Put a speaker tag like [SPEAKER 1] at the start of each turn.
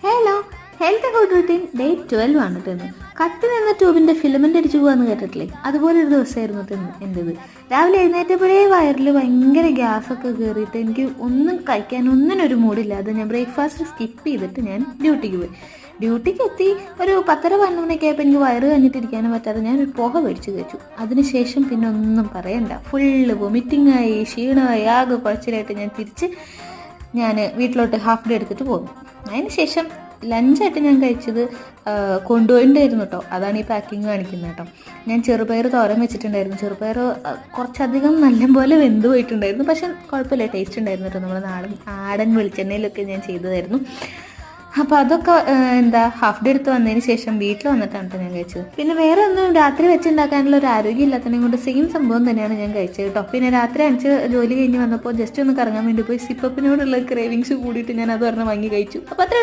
[SPEAKER 1] Hello, health good routine day 12 ആണ് തിന്ന്. കത്തി നിന്ന ട്യൂബിന്റെ ഫിലമെന്റ് അടിച്ചു പോകാന്ന് കേട്ടിട്ടില്ലേ? അതുപോലെ ഒരു ദിവസമായിരുന്നു തിന്ന് എൻ്റെത്. രാവിലെ എഴുന്നേറ്റപ്പോഴേ വയറിൽ ഭയങ്കര ഗ്യാസൊക്കെ കയറിയിട്ട് എനിക്ക് ഒന്നും കഴിക്കാൻ ഒന്നിനൊരു മൂടില്ലാതെ ഞാൻ ബ്രേക്ക്ഫാസ്റ്റ് സ്കിപ്പ് ചെയ്തിട്ട് ഞാൻ ഡ്യൂട്ടിക്ക് പോയി. ഡ്യൂട്ടിക്ക് എത്തി ഒരു 10:30-11 ആയപ്പോൾ എനിക്ക് വയറ് കഴിഞ്ഞിട്ടിരിക്കാനും പറ്റാതെ ഞാൻ ഒരു പുക മേടിച്ച് കഴിച്ചു. അതിനുശേഷം പിന്നെ ഒന്നും പറയണ്ട, ഫുള്ള് വൊമിറ്റിംഗ് ആയി, ക്ഷീണമായി, ആകെ കുഴച്ചിലായിട്ട് ഞാൻ വീട്ടിലോട്ട് ഹാഫ് ഡേ എടുത്തിട്ട് പോകുന്നു. അതിന് ശേഷം ലഞ്ചായിട്ട് ഞാൻ കഴിച്ചത് കൊണ്ടുപോയിട്ടുണ്ടായിരുന്നു കേട്ടോ. അതാണ് ഈ പാക്കിങ് കാണിക്കുന്നത് കേട്ടോ. ഞാൻ ചെറുപയർ തോരൻ വെച്ചിട്ടുണ്ടായിരുന്നു. ചെറുപയർ കുറച്ചധികം നല്ലപോലെ വെന്ത് പോയിട്ടുണ്ടായിരുന്നു, പക്ഷെ കുഴപ്പമില്ല, ടേസ്റ്റ് ഉണ്ടായിരുന്നു കേട്ടോ. നമ്മൾ ആടൻ വെളിച്ചെണ്ണയിലൊക്കെ ഞാൻ ചെയ്തതായിരുന്നു. അപ്പോൾ അതൊക്കെ ഹാഫ് ഡേ എടുത്ത് വന്നതിന് ശേഷം വീട്ടിൽ വന്നിട്ടാണ് കേട്ടോ ഞാൻ കഴിച്ചത്. പിന്നെ വേറെ ഒന്നും രാത്രി വെച്ചുണ്ടാക്കാനുള്ള ഒരു ആരോഗ്യം ഇല്ലാത്തതിനെ കൊണ്ട് സെയിം സംഭവം തന്നെയാണ് ഞാൻ കഴിച്ചത് കേട്ടോ. പിന്നെ രാത്രി 5 ജോലി കഴിഞ്ഞ് വന്നപ്പോൾ ജസ്റ്റ് ഒന്ന് കറങ്ങാൻ വേണ്ടി പോയി സിപ്പപ്പിനോടുള്ള ക്രേവിങ്സ് കൂടിയിട്ട് ഞാൻ അത് പറഞ്ഞ് വാങ്ങി കഴിച്ചു. അപ്പോൾ അത്രേ ഉള്ളൂ.